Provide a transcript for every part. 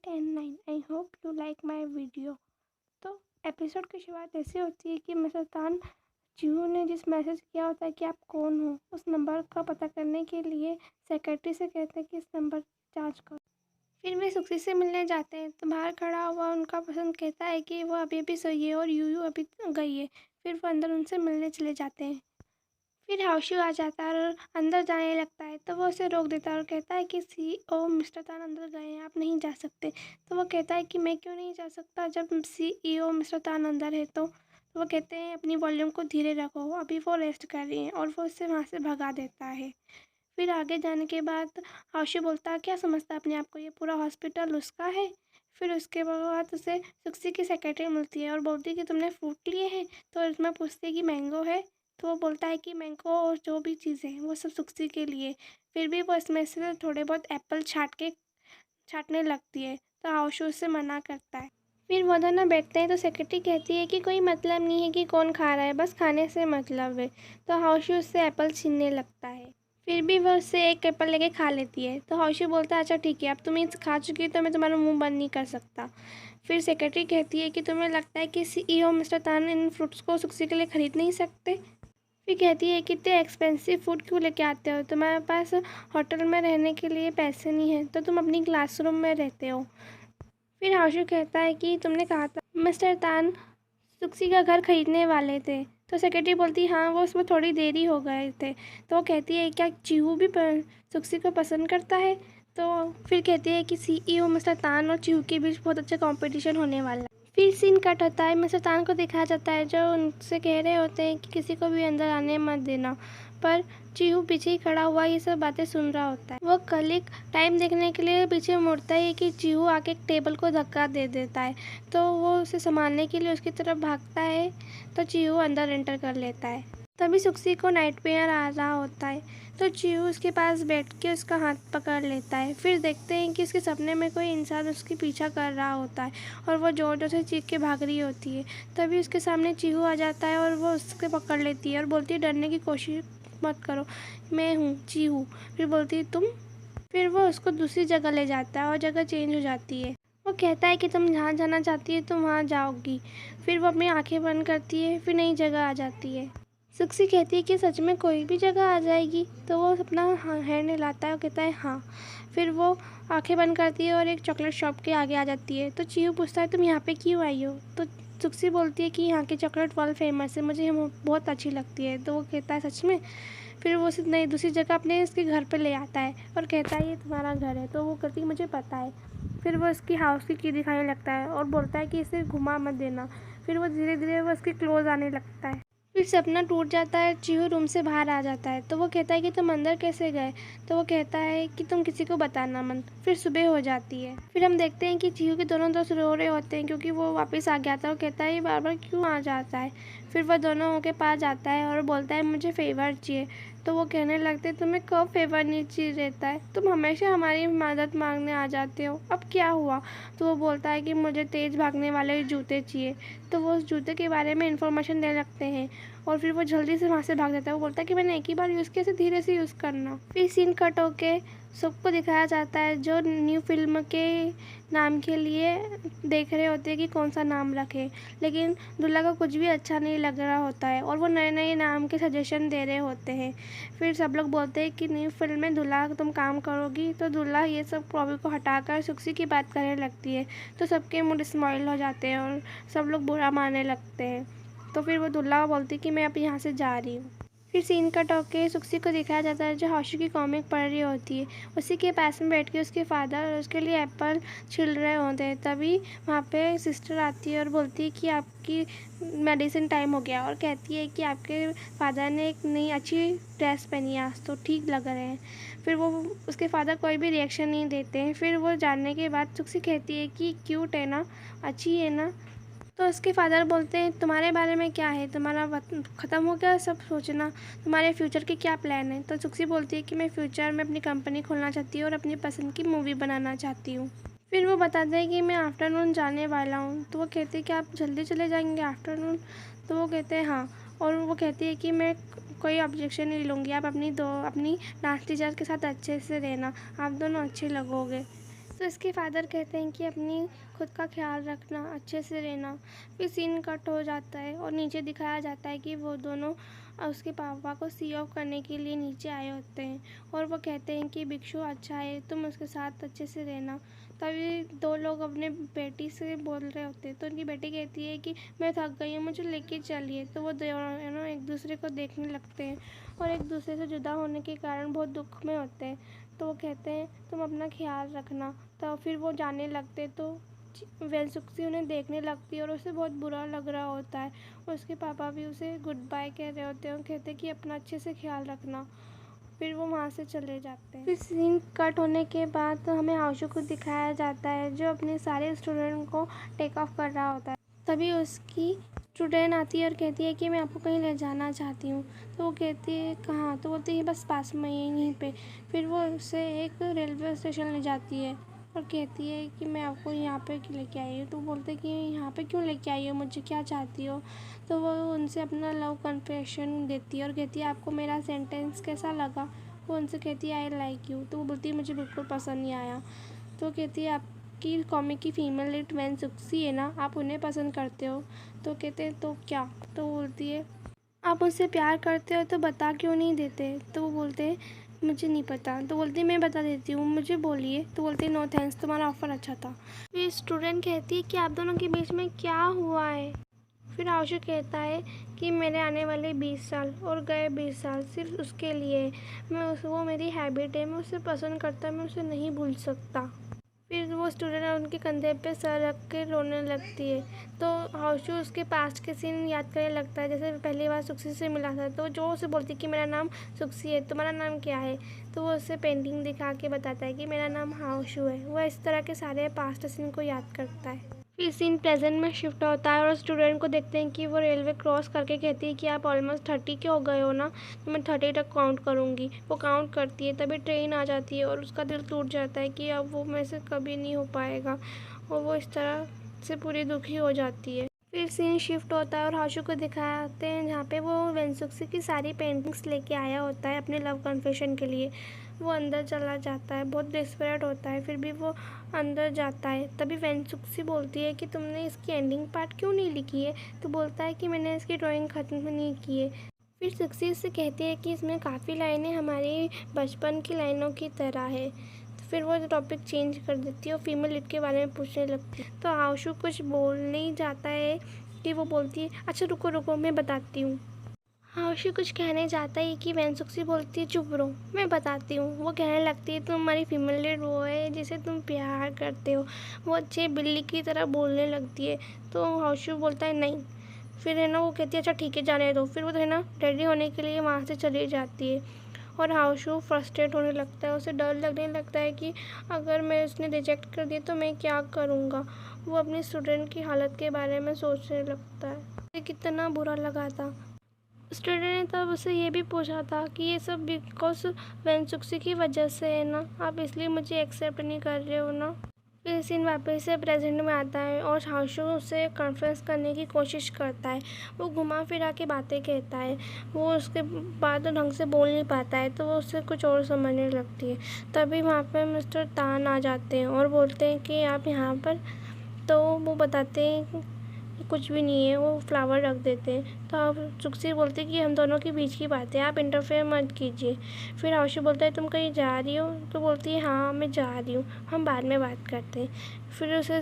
10-9 I hope you like my video. तो episode की शुरुआत ऐसी होती है कि मिस्टर तान चूहू ने जिस मैसेज किया होता है कि आप कौन हो, उस नंबर का पता करने के लिए सेक्रेटरी से कहते हैं कि इस नंबर की जांच करो। फिर वे सुक्सी से मिलने जाते हैं तो बाहर खड़ा हुआ उनका पसंद कहता है कि वो अभी अभी सोई है और यूयू अभी गई है। फिर वो अंदर उनसे मिलने चले जाते हैं। फिर हाउशू आ जाता है और अंदर जाने लगता है तो वो उसे रोक देता है और कहता है कि CEO मिस्टर तान अंदर गए हैं, आप नहीं जा सकते। तो वो कहता है कि मैं क्यों नहीं जा सकता जब CEO मिस्टर तान अंदर है। तो वो कहते हैं अपनी वॉल्यूम को धीरे रखो, अभी वो रेस्ट कर रही हैं, और वो उससे वहाँ से भगा देता है। फिर आगे जाने के बाद हाउशू बोलता है क्या समझता है अपने आप को, ये पूरा हॉस्पिटल उसका है। फिर उसके बाद उसे सुक्सी की सेक्रेटरी मिलती है और बोलती है कि तुमने फ्रूट लिए हैं। तो इसमें पूछती है कि मैंगो है। तो वो बोलता है कि मैंगो और जो भी चीज़ें हैं वो सब सुक्सी के लिए। फिर भी वो इसमें से थोड़े बहुत एप्पल छाटने लगती है तो हाउशू उससे मना करता है। फिर वो दोनों बैठते हैं तो सेक्रेटरी कहती है कि कोई मतलब नहीं है कि कौन खा रहा है, बस खाने से मतलब है। तो हाउशू उससे एप्पल छीनने लगता है। फिर भी वह उससे एक एप्पल लेके खा लेती है तो हाउशू बोलता है अच्छा ठीक है, अब तुम ये खा चुकी हो तो मैं तुम्हारा मुंह बंद नहीं कर सकता। फिर सेक्रेटरी कहती है कि तुम्हें लगता है कि CEO मिस्टर तान इन फ्रूट्स को सुक्सी के लिए खरीद नहीं सकते। फिर कहती है कि इतने एक्सपेंसिव फूड क्यों लेके आते हो, तुम्हारे पास होटल में रहने के लिए पैसे नहीं हैं तो तुम अपनी क्लासरूम में रहते हो। फिर हाशु कहता है कि तुमने कहा था मिस्टर तान सुक्सी का घर खरीदने वाले थे। तो सेक्रेटरी बोलती हाँ वो उसमें थोड़ी देरी हो गए थे। तो वो कहती है क्या चीहू भी सुक्सी को पसंद करता है। तो फिर कहती है कि CEO मिस्टर तान और चीहू के बीच बहुत अच्छा कंपटीशन होने वाला है। फिर सीन कट होता है, मिस्टर तान को दिखाया जाता है जो उनसे कह रहे होते हैं कि किसी को भी अंदर आने मत देना, पर चीहू पीछे ही खड़ा हुआ ये सब बातें सुन रहा होता है। वो कलिक टाइम देखने के लिए पीछे मुड़ता है कि चीहू आके एक टेबल को धक्का दे देता है। तो वो उसे संभालने के लिए उसकी तरफ भागता है तो चीहू अंदर एंटर कर लेता है। तभी सुक्सी को नाइटमेयर आ रहा होता है तो चीहू उसके पास बैठ के उसका हाथ पकड़ लेता है। फिर देखते हैं कि उसके सपने में कोई इंसान उसके पीछा कर रहा होता है और वो जोर जोर से चीख के भाग रही होती है। तभी उसके सामने चीहू आ जाता है और वो उसके पकड़ लेती है और बोलती है डरने की कोशिश मत करो, मैं हूँ चीहू। फिर बोलती है तुम। फिर वो उसको दूसरी जगह ले जाता है और जगह चेंज हो जाती है। वो कहता है कि तुम जहाँ जाना चाहती है तुम वहाँ जाओगी। फिर वो अपनी आंखें बंद करती है, फिर नई जगह आ जाती है। सुक्सी कहती है कि सच में कोई भी जगह आ जाएगी। तो वो अपना हैंड हिलाता है और कहता है हाँ। फिर वो आंखें बंद करती है और एक चॉकलेट शॉप के आगे आ जाती है। तो चीहू पूछता है तुम यहाँ पे क्यों आई हो। तो सुक्सी बोलती है कि यहाँ की चॉकलेट वर्ल्ड फेमस है, मुझे बहुत अच्छी लगती है। तो वो कहता है सच में। फिर वो उसे नई दूसरी जगह अपने इसके घर पे ले आता है और कहता है ये तुम्हारा घर है। तो वो कहती है मुझे पता है। फिर वो उसकी हाउस की की दिखाने लगता है और बोलता है कि इसे घुमा मत देना। फिर वो धीरे धीरे वो उसके क्लोज आने लगता है। फिर सपना टूट जाता है, चीहू रूम से बाहर आ जाता है। तो वो कहता है कि तुम अंदर कैसे गए। तो वो कहता है कि तुम किसी को बताना मत। फिर सुबह हो जाती है। फिर हम देखते हैं कि चीहू के दोनों दोस्त रो रहे होते हैं क्योंकि वो वापस आ गया था और कहता है ये बार बार क्यों आ जाता है। फिर वह दोनों के पास जाता है और बोलता है मुझे फेवर चाहिए। तो वो कहने लगते तुम्हें कब फेवर नहीं चाहिए रहता है, तुम हमेशा हमारी मदद मांगने आ जाते हो, अब क्या हुआ। तो वो बोलता है कि मुझे तेज़ भागने वाले जूते चाहिए। तो वो उस जूते के बारे में इंफॉर्मेशन देने लगते हैं और फिर वो जल्दी से वहाँ से भाग जाता है। वो बोलता है कि मैंने एक ही बार यूज़ किया, इसे धीरे से यूज़ करना। फिर सीन कट होके सबको दिखाया जाता है जो न्यू फिल्म के नाम के लिए देख रहे होते हैं कि कौन सा नाम रखें। लेकिन दूल्हा को कुछ भी अच्छा नहीं लग रहा होता है और वो नए नए नाम के सजेशन दे रहे होते हैं। फिर सब लोग बोलते हैं कि न्यू फिल्म में दूल्हा तुम काम करोगी। तो दूल्हा ये सब टॉपिक को हटाकर सुक्सी की बात करने लगती है तो सबके मूड स्माइल हो जाते हैं और सब लोग बुरा मानने लगते हैं। तो फिर वो दूल्हा बोलती कि मैं अब यहाँ से जा रही हूँ। फिर सीन कट होके सुक्सी को दिखाया जाता है जो हाशु की कॉमिक पढ़ रही होती है। उसी के पास में बैठ के उसके फादर उसके लिए एप्पल छिल रहे होते हैं। तभी वहाँ पे सिस्टर आती है और बोलती है कि आपकी मेडिसिन टाइम हो गया और कहती है कि आपके फादर ने एक नई अच्छी ड्रेस पहनी है आज तो ठीक लग रहे हैं। फिर वो उसके फादर कोई भी रिएक्शन नहीं देते हैं। फिर वो जानने के बाद सुक्सी कहती है कि क्यूट है ना, अच्छी है ना। तो उसके फादर बोलते हैं तुम्हारे बारे में क्या है, तुम्हारा ख़त्म हो गया सब सोचना, तुम्हारे फ्यूचर के क्या प्लान है। तो सुक्सी बोलती है कि मैं फ्यूचर में अपनी कंपनी खोलना चाहती हूँ और अपनी पसंद की मूवी बनाना चाहती हूँ। फिर वो बताते हैं कि मैं आफ्टरनून जाने वाला हूँ। तो वो कहते हैं कि आप जल्दी चले जाएंगे आफ्टरनून। तो वो कहते हैं हाँ। और वो कहती है कि मैं कोई ऑब्जेक्शन नहीं लूँगी, आप अपनी डांस टीचर के साथ अच्छे से रहना, आप दोनों अच्छे लगोगे। तो इसके फादर कहते हैं कि अपनी खुद का ख्याल रखना, अच्छे से रहना। फिर सीन कट हो जाता है और नीचे दिखाया जाता है कि वो दोनों उसके पापा को सी ऑफ करने के लिए नीचे आए होते हैं और वो कहते हैं कि भिक्षु अच्छा है, तुम उसके साथ अच्छे से रहना। तभी दो लोग अपने बेटी से बोल रहे होते हैं तो उनकी बेटी कहती है कि मैं थक गई हूँ, मुझे लेके चलिए। तो वो दोनों एक दूसरे को देखने लगते हैं और एक दूसरे से जुदा होने के कारण बहुत दुख में होते हैं। तो वो कहते हैं तुम अपना ख्याल रखना। तो फिर वो जाने लगते तो वेंसुक्सी उन्हें देखने लगती है और उसे बहुत बुरा लग रहा होता है। उसके पापा भी उसे गुड बाय कह रहे होते हैं और कहते हैं कि अपना अच्छे से ख्याल रखना। फिर वो वहाँ से चले जाते हैं। फिर सीन कट होने के बाद हमें हाउशू को दिखाया जाता है जो अपने सारे स्टूडेंट को टेक ऑफ कर रहा होता है। तभी उसकी स्टूडेंट आती है और कहती है कि मैं आपको कहीं ले जाना चाहती हूँ। तो वो कहती है कहाँ? तो बोलती है बस पास में यहीं पे। फिर वो उसे एक रेलवे स्टेशन ले जाती है और कहती है कि मैं आपको यहाँ पे लेके आई हूँ। तो बोलते कि यहाँ पे क्यों लेके आई हो, मुझे क्या चाहती हो? तो वो उनसे अपना लव कन्फेशन देती है और कहती है आपको मेरा सेंटेंस कैसा लगा? वो उनसे कहती है आई लाइक यू। तो वो बोलती है मुझे बिल्कुल पसंद नहीं आया। तो कहती है आपकी कॉमिक की फीमेल लीड वेंसुक्सी है ना, आप उन्हें पसंद करते हो? तो कहते हैं तो क्या? तो वो बोलती है आप मुझसे प्यार करते हो तो बता क्यों नहीं देते? तो वो बोलते हैं मुझे नहीं पता। तो बोलती है मैं बता देती हूँ, मुझे बोलिए। तो बोलती है नो थैंक्स, तुम्हारा ऑफ़र अच्छा था। फिर स्टूडेंट कहती है कि आप दोनों के बीच में क्या हुआ है? फिर आशु कहता है कि मेरे आने वाले 20 साल और गए 20 साल सिर्फ उसके लिए वो मेरी हैबिट है, मैं उसे पसंद करता, मैं उसे नहीं भूल सकता। फिर वो स्टूडेंट उनके कंधे पे सर रख के रोने लगती है। तो हाउशू उसके पास्ट के सीन याद करने लगता है, जैसे पहली बार सुक्सी से मिला था तो जो उसे बोलती है कि मेरा नाम सुक्सी है, तुम्हारा नाम क्या है? तो वो उसे पेंटिंग दिखा के बताता है कि मेरा नाम हाउशू है। वह इस तरह के सारे पास्ट सीन को याद करता है। फिर सीन प्रेजेंट में शिफ्ट होता है और स्टूडेंट को देखते हैं कि वो रेलवे क्रॉस करके कहती है कि आप ऑलमोस्ट 30 के हो गए हो ना, तो मैं 30 तक काउंट करूँगी। वो काउंट करती है तभी ट्रेन आ जाती है और उसका दिल टूट जाता है कि अब वो मेरे से कभी नहीं हो पाएगा और वो इस तरह से पूरी दुखी हो जाती है। फिर सीन शिफ्ट होता है और हाशु को दिखाते हैं जहाँ पे वो वेंसुक्सी की सारी पेंटिंग्स लेके आया होता है अपने लव कन्फेशन के लिए। वो अंदर चला जाता है, बहुत डिस्परेट होता है, फिर भी वो अंदर जाता है। तभी वेंसुक्सी बोलती है कि तुमने इसकी एंडिंग पार्ट क्यों नहीं लिखी है? तो बोलता है कि मैंने इसकी ड्राइंग ख़त्म नहीं की है। फिर सुक्सी उससे कहती है कि इसमें काफ़ी लाइनें हमारी बचपन की लाइनों की तरह है। तो फिर वो टॉपिक चेंज कर देती है और फीमेल लीड के बारे में पूछने लगती है। तो आशु कुछ बोल नहीं जाता है कि वो बोलती है अच्छा रुको रुको मैं बताती हूँ। हाउशी कुछ कहने जाता है कि वेंसुक्सी बोलती है चुप रहो मैं बताती हूँ। वो कहने लगती है तुम्हारी फीमेल लीड वो है जिसे तुम प्यार करते हो। वो अच्छे बिल्ली की तरह बोलने लगती है। तो हाउशी बोलता है नहीं। फिर है ना वो कहती है अच्छा ठीक है जाने दो। फिर वो है ना रेडी होने के लिए वहाँ से चली जाती है और हाउशू फ्रस्ट्रेट होने लगता है। उसे डर लगने लगता है कि अगर मैं उसने रिजेक्ट कर दिया तो मैं क्या करूँगा। वो अपनी स्टूडेंट की हालत के बारे में सोचने लगता है। उसे कितना बुरा लगा था। स्टूडेंट ने तब उससे ये भी पूछा था कि ये सब बिकॉज वेंसुक्सी की वजह से है ना, आप इसलिए मुझे एक्सेप्ट नहीं कर रहे हो ना। फिर सीन वापस से प्रेजेंट में आता है और हाउशू उससे कॉन्फ्रेंस करने की कोशिश करता है। वो घुमा फिरा के बातें कहता है, वो उसके बाद ढंग से बोल नहीं पाता है तो वो उससे कुछ और समझने लगती है। तभी वहाँ पे मिस्टर तान आ जाते हैं और बोलते हैं कि आप यहाँ पर। तो वो बताते हैं कि कुछ भी नहीं है, वो फ्लावर रख देते हैं। तो आप सुक्सी बोलती है कि हम दोनों के बीच की बात है, आप इंटरफेयर मत कीजिए। फिर आशु बोलता है तुम कहीं जा रही हो? तो बोलती है हाँ मैं जा रही हूँ, हम बाद में बात करते हैं। फिर उसे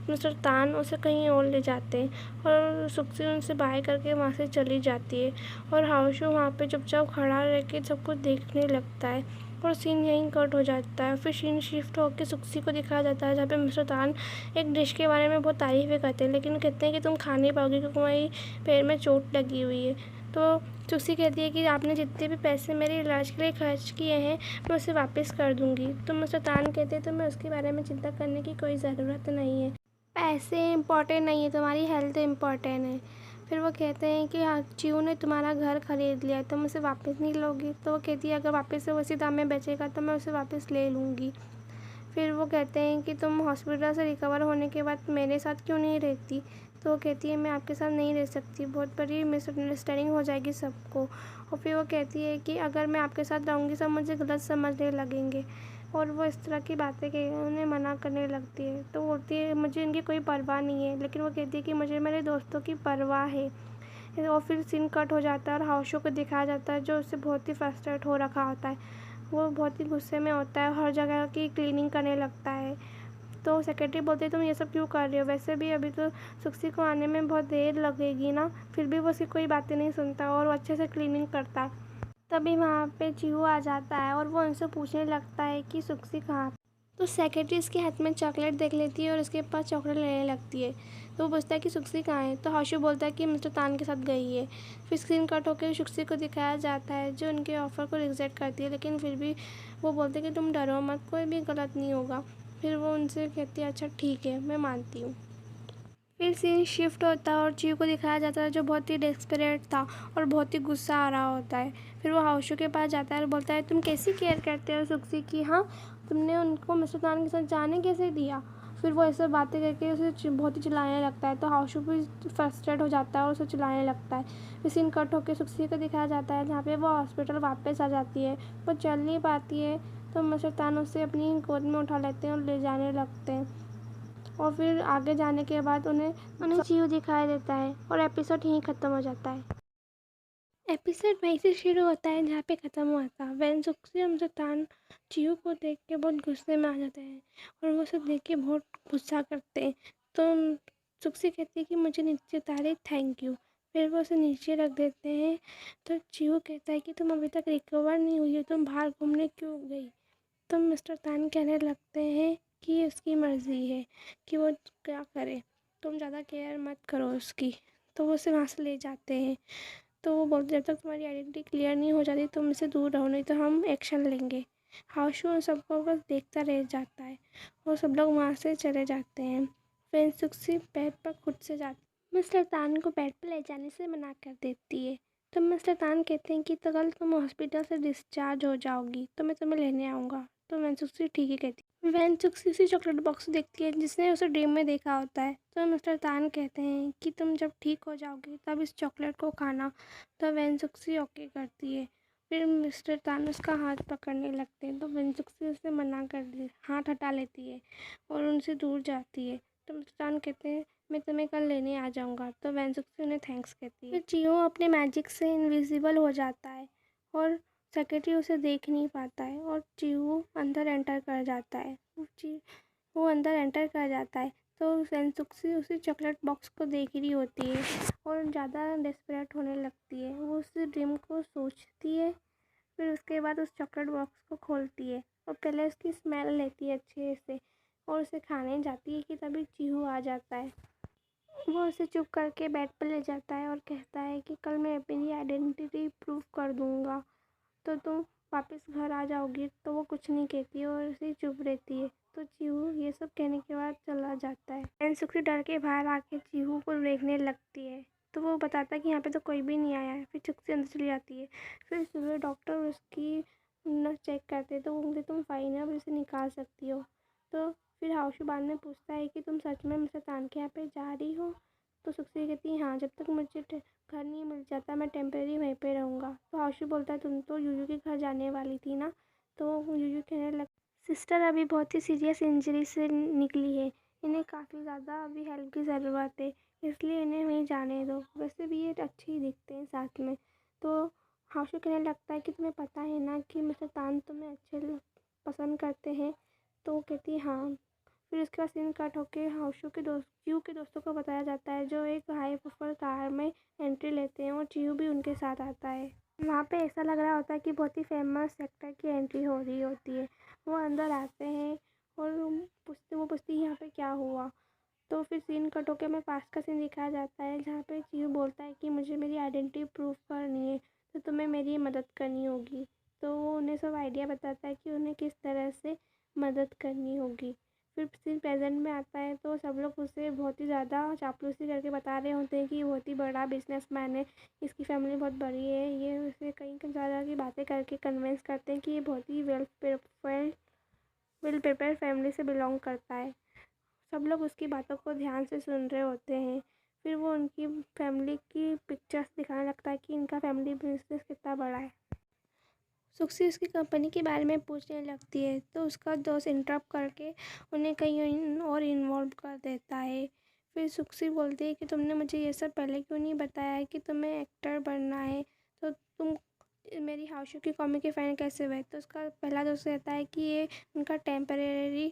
मिस्टर तान उसे कहीं और ले जाते हैं और सुक्सी उनसे बाय करके वहाँ से चली जाती है और हाउशू वहाँ पे चुपचाप खड़ा रह के सब कुछ देखने लगता है और सीन यहीं कट हो जाता है। फिर सीन शिफ्ट होकर सुक्सी को दिखाया जाता है जहाँ पे मिस्टर तान एक डिश के बारे में बहुत तारीफ़ें करते हैं लेकिन कहते हैं कि तुम खा नहीं पाओगे क्योंकि तुम्हारी पैर में चोट लगी हुई है। तो सुक्सी कहती है कि आपने जितने भी पैसे मेरे इलाज के लिए खर्च किए हैं मैं उसे वापस कर दूँगी। तो मिस्टर तान कहते हैं तो मैं उसके बारे में चिंता करने की कोई ज़रूरत नहीं है, पैसे इम्पोर्टेंट नहीं है, तुम्हारी हेल्थ इम्पोर्टेंट है। फिर वो कहते हैं कि हाँ चिऊ ने तुम्हारा घर खरीद लिया है तुम उसे वापस नहीं लोगी? तो वो कहती है अगर वापस से उसी दाम में बेचेगा तो मैं उसे वापस ले लूँगी। फिर वो कहते हैं कि तुम हॉस्पिटल से रिकवर होने के बाद मेरे साथ क्यों नहीं रहती? तो वो कहती है मैं आपके साथ नहीं रह सकती, बहुत बड़ी मिसअंडरस्टैंडिंग हो जाएगी सबको। और फिर वो कहती है कि अगर मैं आपके साथ रहूँगी सब मुझे गलत समझने लगेंगे। और वो इस तरह की बातें कह उन्हें मना करने लगती है। तो वो बोलती है मुझे इनकी कोई परवाह नहीं है, लेकिन वो कहती है कि मुझे मेरे दोस्तों की परवाह है। और फिर सीन कट हो जाता है और हाउशू को दिखाया जाता है जो उससे बहुत ही फ्रस्ट्रेट हो रखा होता है। वो बहुत ही गुस्से में होता है और हर जगह की क्लीनिंग करने लगता है। तो सेक्रेटरी बोलती है तुम ये सब क्यों कर रहे हो, वैसे भी अभी तो सुक्सी को आने में बहुत देर लगेगी ना। फिर भी वो उसकी कोई बातें नहीं सुनता और वो अच्छे से क्लीनिंग करता है। तभी वहाँ पे चिहू आ जाता है और वो उनसे पूछने लगता है कि सुक्सी कहाँ। तो सेक्रेटरी इसके हाथ में चॉकलेट देख लेती है और उसके पास चॉकलेट लेने लगती है। तो वो पूछता है कि सुक्सी कहाँ है। तो हाशु बोलता है कि मिस्टर तान के साथ गई है। फिर स्क्रीन कट होकर सुक्सी को दिखाया जाता है जो उनके ऑफ़र को रिजेक्ट करती है, लेकिन फिर भी वो बोलते हैं कि तुम डरो मत, कोई भी गलत नहीं होगा। फिर वो उनसे कहती है अच्छा ठीक है, मैं मानती हूँ। फिर सीन शिफ्ट होता है और चिहू को दिखाया जाता है जो बहुत ही डेस्परेट था और बहुत ही गुस्सा आ रहा होता है। फिर वो हाउशू के पास जाता है और बोलता है तुम कैसी केयर करते हो सुक्सी की, हाँ तुमने उनको मिस्टर तान के साथ जाने कैसे दिया। फिर वो ऐसे बातें करके उसे बहुत ही चिल्लाने लगता है। तो हाउशू भी फ्रस्ट्रेट हो जाता है और उसे चिल्लाने लगता है। फिर सीन कट होकर सुक्सी को दिखाया जाता है जहाँ पे वो हॉस्पिटल वापस आ जाती है। वो चल नहीं पाती है तो मिस्टर तान उसे अपनी गोद में उठा लेते हैं और ले जाने लगते हैं। और फिर आगे जाने के बाद उन्हें चिहू दिखाई देता है और एपिसोड यहीं ख़त्म हो जाता है। एपिसोड वहीं से शुरू होता है जहाँ पे ख़त्म हुआ था। वैन सुक्सी और तान चिहू को देख के बहुत गुस्से में आ जाते हैं और वो सब देख के बहुत गुस्सा करते हैं। तो सुक्सी कहती है कि मुझे नीचे उतारे, थैंक यू। फिर वो उसे नीचे रख देते हैं। तो चिहू कहता है कि तुम अभी तक रिकवर नहीं हुई हो, तुम बाहर घूमने क्यों गई। तो मिस्टर तान कहने लगते हैं कि उसकी मर्ज़ी है कि वो क्या करे, तुम ज़्यादा केयर मत करो उसकी। तो वो उसे वहाँ से ले जाते हैं। तो वो बोलते जब तक तुम्हारी आइडेंटिटी क्लियर नहीं हो जाती तुम इससे दूर रहो, नहीं तो हम एक्शन लेंगे। हाउशू उन सबको बस देखता रह जाता है और सब लोग वहाँ से चले जाते हैं। फिर सुक्सी बेड पर खुद से जाती, मिस्टर तान को बेड पर ले जाने से मना कर देती है। तो मिस्टर तान कहते हैं कि तो कल तुम हॉस्पिटल से डिस्चार्ज हो जाओगी तो मैं तुम्हें लेने आऊँगा। तो वैनसुक्सी ठीक है कहती है। वैनसुक्सी उसी चॉकलेट बॉक्स देखती है जिसने उसे ड्रीम में देखा होता है। तो मिस्टर तान कहते हैं कि तुम जब ठीक हो जाओगी तब इस चॉकलेट को खाना। तो वैनसुक्सी ओके करती है। फिर मिस्टर तान उसका हाथ पकड़ने लगते हैं तो वैनसुक्सी उसे मना कर दे, हाथ हटा लेती है और उनसे दूर जाती है। तो मिस्टर तान कहते हैं मैं तुम्हें कल लेने आ जाऊँगा। तो वैनसुक्सी उन्हें थैंक्स कहती है। फिर चियो अपने मैजिक से इनविजिबल हो जाता है और सेक्रेटरी उसे देख नहीं पाता है और चिहू अंदर एंटर कर जाता है। वो अंदर एंटर कर जाता है तो सेंसुक्सी उसी चॉकलेट बॉक्स को देख रही होती है और ज़्यादा डेस्परेट होने लगती है। वो उस ड्रीम को सोचती है, फिर उसके बाद उस चॉकलेट बॉक्स को खोलती है और पहले उसकी स्मेल लेती है अच्छे से और उसे खाने जाती है कि तभी चिहू आ जाता है। वो उसे चुप करके बेड पर ले जाता है और कहता है कि कल मैं अपनी आइडेंटिटी प्रूव कर दूँगा तो तुम वापस घर आ जाओगी। तो वो कुछ नहीं कहती और उसे चुप रहती है। तो चीहू ये सब कहने के बाद चला जाता है। एनसुक्सी डर के बाहर आके चीहू को देखने लगती है तो वो बताता है कि यहाँ पे तो कोई भी नहीं आया है। फिर चुपसे अंदर चली जाती है। फिर सुबह डॉक्टर उसकी नस चेक करते तो वो बोलते तुम फाइन है, अब इसे निकाल सकती हो। तो फिर हाउशू बाद में पूछता है कि तुम सच में मिस्टर तान के यहाँ पे जा रही हो। तो सुक्सी कहती है हाँ, जब तक मुझे घर नहीं मिल जाता मैं टेम्परेरी वहीं पे रहूँगा। तो हाउशू बोलता है तुम तो यूयू के घर जाने वाली थी ना। तो यूयू कहने लग सिस्टर अभी बहुत ही सीरियस इंजरी से निकली है, इन्हें काफ़ी ज़्यादा अभी हेल्प की ज़रूरत है, इसलिए इन्हें वहीं जाने दो। वैसे भी ये अच्छे ही दिखते हैं साथ में। तो हाउशू कहने लगता है कि तुम्हें पता है ना कि मिस्टर तान तुम्हें पसंद करते हैं। तो वो कहती है हाँ। फिर उसके बाद सीन कट होके हाउशू के दोस्त चिहू के दोस्तों को बताया जाता है जो एक हाई प्रोफाइल कार में एंट्री लेते हैं और चिहू भी उनके साथ आता है। वहाँ पे ऐसा लग रहा होता है कि बहुत ही फेमस एक्टर की एंट्री हो रही होती है। वो अंदर आते हैं और वो पूछती है यहाँ पे क्या हुआ। तो फिर सीन कट होके हमें पास्ट का सीन दिखाया जाता है जहाँ पे चिहू बोलता है कि मुझे मेरी आइडेंटिटी प्रूफ करनी है तो तुम्हें मेरी मदद करनी होगी। तो वो उन्हें सब आइडिया बताता है कि उन्हें किस तरह से मदद करनी होगी। फिर सीन प्रेजेंट में आता है तो सब लोग उसे बहुत ही ज़्यादा चापलूसी करके बता रहे होते हैं कि बहुत ही बड़ा बिजनेसमैन है, इसकी फैमिली बहुत बड़ी है। ये उसे कई ज़्यादा की बातें करके कन्विंस करते हैं कि ये बहुत ही वेल प्रिपेयर फैमिली से बिलोंग करता है। सब लोग उसकी बातों को ध्यान से सुन रहे होते हैं। फिर वो उनकी फैमिली की पिक्चर्स दिखाने लगता है कि इनका फैमिली बिजनेस कितना बड़ा है। सुक्सी उसकी कंपनी के बारे में पूछने लगती है तो उसका दोस्त इंटरप्ट करके उन्हें कहीं और इन्वॉल्व कर देता है। फिर सुक्सी बोलती है कि तुमने मुझे ये सब पहले क्यों नहीं बताया कि तुम्हें एक्टर बनना है, तो तुम मेरी हाउस शो की कॉमिक के फैन कैसे हुए। तो उसका पहला दोस्त कहता है कि ये उनका टेम्परेरी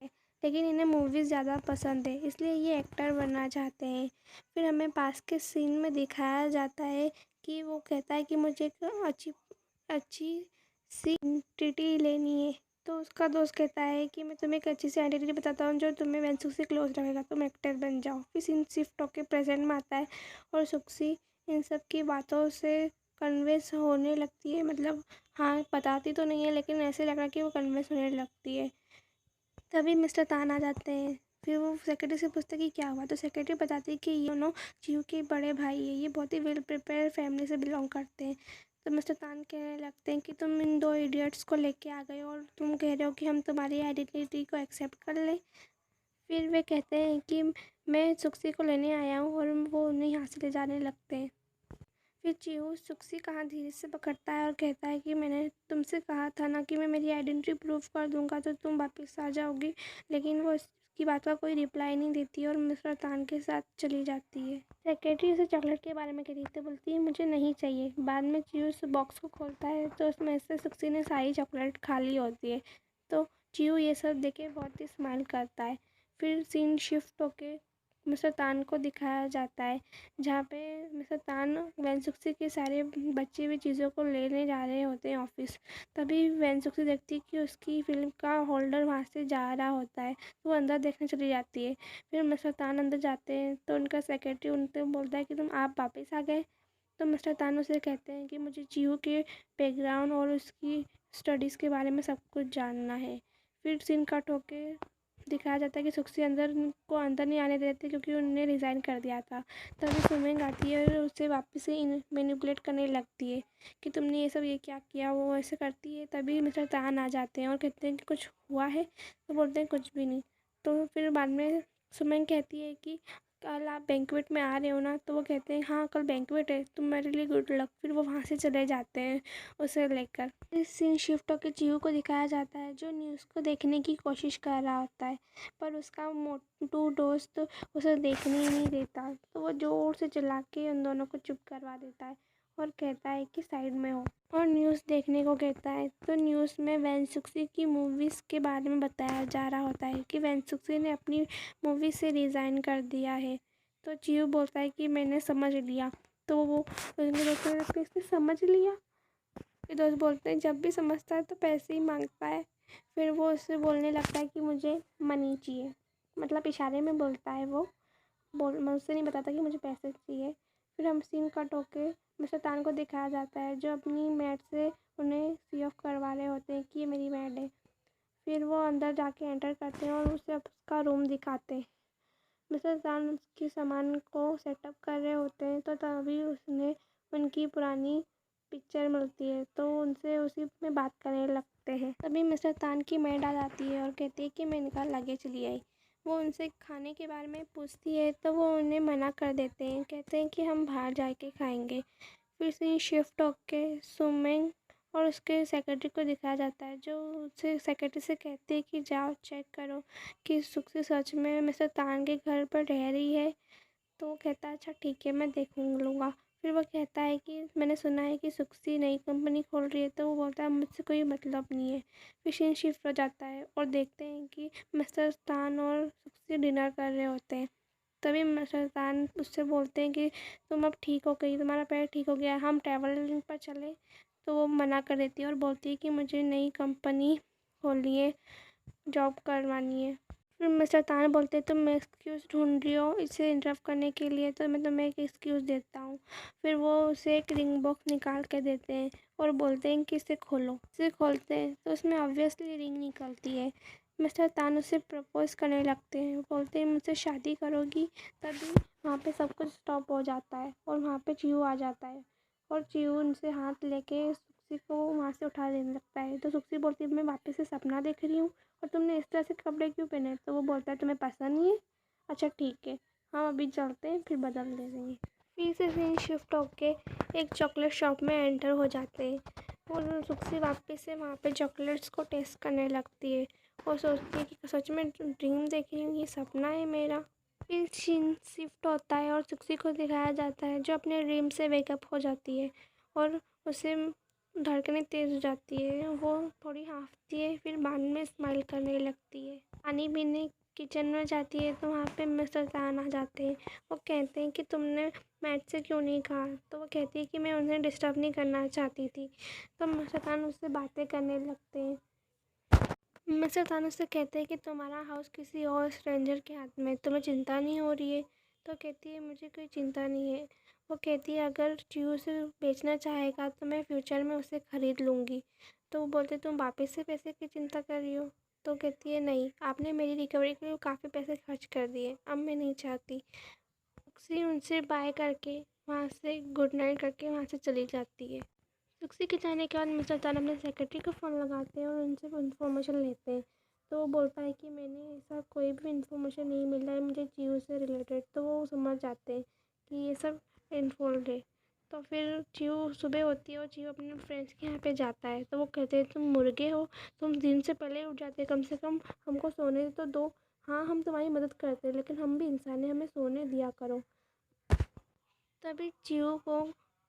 है, लेकिन इन्हें मूवीज़ ज़्यादा पसंद है इसलिए ये एक्टर बनना चाहते हैं। फिर हमें पास के सीन में दिखाया जाता है कि वो कहता है कि मुझे एक अच्छी सी आइडेंटिटी लेनी है। तो उसका दोस्त कहता है कि मैं तुम्हें एक अच्छी सी आइडेंटिटी बताता हूँ जो तुम्हें वेंसुक से क्लोज रखेगा, तुम एक्टर बन जाओ। फिर सीन शिफ्ट होकर प्रेजेंट में आता है और सुक्सी इन सब की बातों से कन्विंस होने लगती है, मतलब हाँ बताती तो नहीं है लेकिन ऐसे लग रहा है कि वो कन्विंस होने लगती है। तभी मिस्टर तान आ जाते हैं। फिर वो सेक्रेटरी से पूछते हैं कि क्या हुआ, तो सेक्रेटरी बताती है कि चियू के बड़े भाई है, ये बहुत ही वेल प्रिपेयर फैमिली से बिलोंग करते हैं। तो मिस्टर तान कहने लगते हैं कि तुम इन दो इडियट्स को लेके आ गए और तुम कह रहे हो कि हम तुम्हारी आइडेंटिटी को एक्सेप्ट कर लें। फिर वे कहते हैं कि मैं सुक्सी को लेने आया हूँ और वो उन्हें यहाँ से ले जाने लगते हैं। फिर चियू सुक्सी का हाथ धीरे से पकड़ता है और कहता है कि मैंने तुमसे कहा था ना कि मैं मेरी आइडेंटिटी प्रूव कर दूंगा तो तुम वापस आ जाओगी, लेकिन वो इसकी बात का कोई रिप्लाई नहीं देती और मिस्टर तान के साथ चली जाती है। सेक्रेटरी उसे चॉकलेट के बारे में कहती तो बोलती है मुझे नहीं चाहिए। बाद में चियू उस बॉक्स को खोलता है तो उसमें से सुक्सी ने सारी चॉकलेट खा ली होती है। तो चियू ये सब देख के बहुत ही स्माइल करता है। फिर सीन शिफ्ट होके मिस्टर तान को दिखाया जाता है जहाँ पे मिस्टर तान वेंसुक्सी के सारे बची हुई चीज़ों को लेने जा रहे होते हैं ऑफिस। तभी वेंसुक्सी देखती है कि उसकी फिल्म का होल्डर वहाँ से जा रहा होता है तो वो अंदर देखने चली जाती है। फिर मिस्टर तान अंदर जाते हैं तो उनका सेक्रेटरी उनसे बोलता है कि तुम आप वापस आ गए। तो मिस्टर तान उसे कहते हैं कि मुझे चियू के बैकग्राउंड और उसकी स्टडीज़ के बारे में सब कुछ जानना है। फिर सीन कट होके दिखाया जाता है कि सुक्सी अंदर नहीं आने देते क्योंकि उन्होंने रिज़ाइन कर दिया था। तभी सुमिंग आती है और उसे वापस से मैनिपुलेट करने लगती है कि तुमने ये क्या किया, वो ऐसे करती है। तभी मिस्टर तान आ जाते हैं और कहते हैं कि कुछ हुआ है, तो बोलते हैं कुछ भी नहीं। तो फिर बाद में सुमिंग कहती है कि कल आप बैंक्वेट में आ रहे हो ना, तो वो कहते हैं हाँ कल बैंक्वेट है, तुम्हारे लिए गुड लक। फिर वो वहाँ से चले जाते हैं उसे लेकर। इस सीन शिफ्ट होकर चियू को दिखाया जाता है जो न्यूज़ को देखने की कोशिश कर रहा होता है, पर उसका मोटू दोस्त उसे देखने ही नहीं देता। तो वो जोर से चिल्ला के उन दोनों को चुप करवा देता है और कहता है कि साइड में हो, और न्यूज़ देखने को कहता है। तो न्यूज़ में वेंसुक्सी की मूवीज़ के बारे में बताया जा रहा होता है कि वेंसुक्सी ने अपनी मूवी से रिज़ाइन कर दिया है। तो चियू बोलता है कि मैंने समझ लिया। तो वो उसने दोस्तों ने इसने समझ लिया। फिर दोस्त बोलते हैं जब भी समझता है तो पैसे ही मांगता है। फिर वो उससे बोलने लगता है कि मुझे मनी चाहिए, मतलब इशारे में बोलता है वो, मैं उससे नहीं बताता कि मुझे पैसे चाहिए। फिर हम सीन कट होके मिस्टर तान को दिखाया जाता है जो अपनी मैड से उन्हें सी ऑफ करवा रहे होते हैं कि ये मेरी मैड है। फिर वो अंदर जाके एंटर करते हैं और उसे उसका रूम दिखाते हैं। मिस्टर तान उसके सामान को सेटअप कर रहे होते हैं तो तभी उसने उनकी पुरानी पिक्चर मिलती है तो उनसे उसी में बात करने लगते हैं। तभी मिस्टर तान की मेड आ जाती है और कहती है कि मैं इनका लगेज ले आई। वो उनसे खाने के बारे में पूछती है तो वो उन्हें मना कर देते हैं, कहते हैं कि हम बाहर जाके खाएंगे। फिर से शिफ्ट होके सुमिंग और उसके सेक्रेटरी को दिखाया जाता है जो उससे सेक्रेटरी से कहते हैं कि जाओ चेक करो कि सुक्सी सच में मिस्टर तान के घर पर रह रही है। तो वो कहता है अच्छा ठीक है मैं देखूँगा लूँगा। फिर वो कहता है कि मैंने सुना है कि सुक्सी नई कंपनी खोल रही है, तो वो बोलता है मुझसे कोई मतलब नहीं है। फिर सीन शिफ्ट हो जाता है और देखते हैं कि मिस्टर तान और सुक्सी डिनर कर रहे होते हैं। तभी मिस्टर तान उससे बोलते हैं कि तुम अब ठीक हो गई, तुम्हारा पैर ठीक हो गया, हम ट्रैवलिंग पर चले। तो वो मना कर देती है और बोलती है कि मुझे नई कंपनी खोलनी है, जॉब करवानी है। फिर मिस्टर तान बोलते हैं तुम मैं एक्सक्यूज़ ढूंढ रही हो इसे इंटरप्ट करने के लिए, तो मैं तुम्हें एक एक्सक्यूज़ देता हूँ। फिर वो उसे एक रिंग बॉक्स निकाल के देते हैं और बोलते हैं कि इसे खोलो। इसे खोलते हैं तो उसमें ऑब्वियसली रिंग निकलती है। मिस्टर तान उसे प्रपोज करने लगते हैं, बोलते हैं मुझसे शादी करोगी। तभी वहाँ पे सब कुछ स्टॉप हो जाता है और वहाँ पे चियू आ जाता है और चियू उनसे हाथ लेके सुक्सी को वहाँ से उठा देने लगता है। तो सुक्सी बोलती है मैं वापस से सपना देख रही हूँ और तुमने इस तरह से कपड़े क्यों पहने। तो वो बोलता है तुम्हें पसंद नहीं है, अच्छा ठीक है हम अभी चलते हैं फिर बदल दे देंगे। फिर से सीन शिफ्ट होके एक चॉकलेट शॉप में एंटर हो जाते हैं। और सुक्सी वापस से वहाँ पे चॉकलेट्स को टेस्ट करने लगती है और सोचती है कि सच में ड्रीम देख रही हूँ, ये सपना है मेरा। फिर सीन शिफ्ट होता है और सुक्सी को दिखाया जाता है जो अपने ड्रीम से वेकअप हो जाती है और उसे धड़कनें तेज हो जाती है। वो थोड़ी हाँफती है, फिर बाद में स्माइल करने लगती है। पानी पीने किचन में जाती है तो वहाँ पे मिस्टर तान आ जाते हैं। वो कहते हैं कि तुमने मैट से क्यों नहीं कहा? तो वो कहती है कि मैं उन्हें डिस्टर्ब नहीं करना चाहती थी। तो मिस्टर तान उससे बातें करने लगते हैं। मिस्टर तान उससे कहते हैं कि तुम्हारा हाउस किसी और स्ट्रेंजर के हाथ में, तुम्हें चिंता नहीं हो रही है? तो कहती है मुझे कोई चिंता नहीं है। वो कहती है अगर च्यू उसे बेचना चाहेगा तो मैं फ्यूचर में उसे ख़रीद लूँगी। तो वो बोलते तुम वापस से पैसे की चिंता कर रही हो? तो कहती है नहीं, आपने मेरी रिकवरी के लिए काफ़ी पैसे खर्च कर दिए, अब मैं नहीं चाहती। सुक्सी उनसे बाय करके वहाँ से गुड नाइट करके वहाँ से चली जाती है। सुक्सी के जाने के बाद मिस्टर तान अपने सेक्रेटरी को फ़ोन लगाते हैं और उनसे इन्फॉर्मेशन लेते हैं। तो वो बोलता है कि मैंने ऐसा कोई भी इन्फॉर्मेशन नहीं मिला है मुझे जियो से रिलेटेड। तो वो समझ जाते हैं कि ये सब इन्फोल्ड है। तो फिर जियो सुबह होती है और जियो अपने फ्रेंड्स के यहाँ पे जाता है। तो वो कहते हैं तुम मुर्गे हो, तुम दिन से पहले उठ जाते, कम से कम हमको सोने तो दो। हाँ हम तुम्हारी मदद करते हैं लेकिन हम भी इंसान हैं, हमें सोने दिया करो। तभी जियो को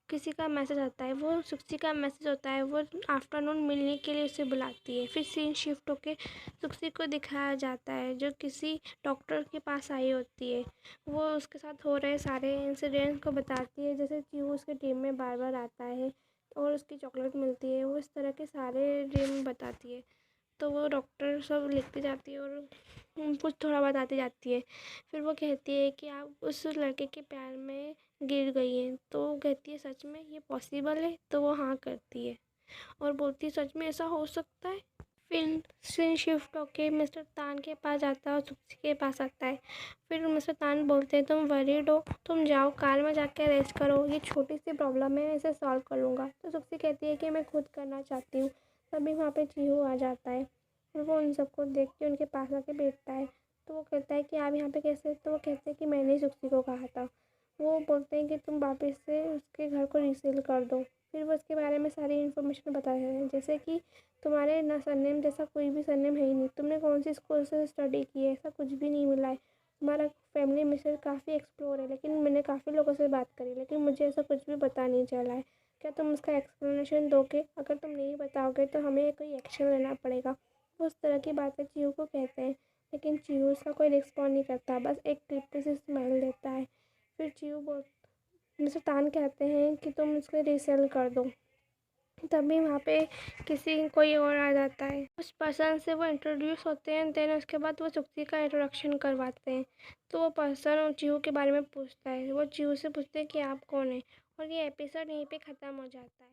किसी का मैसेज आता है, वो सुक्सी का मैसेज होता है। वो आफ्टरनून मिलने के लिए उसे बुलाती है। फिर सीन शिफ्ट होके सुक्सी को दिखाया जाता है जो किसी डॉक्टर के पास आई होती है। वो उसके साथ हो रहे सारे इंसिडेंट्स को बताती है, जैसे जियो उसके टीम में बार बार आता है और उसकी चॉकलेट मिलती है। वो इस तरह के सारे ड्रीम बताती है। तो वो डॉक्टर सब लिखती जाती है और कुछ थोड़ा बताती जाती है। फिर वो कहती है कि आप उस लड़के के प्यार में गिर गई हैं। तो वो कहती है सच में ये पॉसिबल है? तो वो हाँ करती है और बोलती है सच में ऐसा हो सकता है? फिर सीन शिफ्ट होके मिस्टर तान के पास जाता है और सुक्सी के पास आता है। फिर मिस्टर तान बोलते हैं तुम वरीड हो, तुम जाओ कार में जाके रेस्ट करो, ये छोटी सी प्रॉब्लम है, इसे सॉल्व कर लूँगा। तो सुक्सी कहती है कि मैं खुद करना चाहती हूँ। तभी वहाँ पे चीहू आ जाता है। फिर वो उन सबको देख के उनके पास आके बैठता है। तो वो कहता है कि आप यहाँ पे कैसे? तो वो कहते हैं कि मैंने ही सुक्सी को कहा था। वो बोलते हैं कि तुम वापस से उसके घर को रीसेल कर दो। फिर वो उसके बारे में सारी इन्फॉर्मेशन बताते हैं, जैसे कि तुम्हारे ना सरनेम जैसा कोई भी सरनेम है ही नहीं, तुमने कौन सी स्कूल से स्टडी की है, ऐसा कुछ भी नहीं मिला है, तुम्हारा फैमिली मिस्टर काफ़ी एक्सप्लोर है, लेकिन मैंने काफ़ी लोगों से बात करी लेकिन मुझे ऐसा कुछ भी पता नहीं चला है। क्या तुम उसका एक्सप्लेनेशन दोगे? अगर तुम नहीं बताओगे तो हमें कोई एक्शन लेना पड़ेगा। वो उस तरह की बातें चीहू को कहते हैं लेकिन चीहू उसका कोई रिस्पॉन्ड नहीं करता, बस एक क्रिप्टी से स्माइल देता है। फिर चीहू बोल मिस्टर तान कहते हैं कि तुम इसको रीसेल कर दो। तभी वहाँ पे किसी कोई और आ जाता है, उस पर्सन से वो इंट्रोड्यूस होते हैं। देन उसके बाद वो सुक्सी का इंट्रोडक्शन करवाते हैं। तो वो पर्सन चीहू के बारे में पूछता है, वो चीहू से पूछते हैं कि आप कौन है, और ये एपिसोड यहीं पे ख़त्म हो जाता है।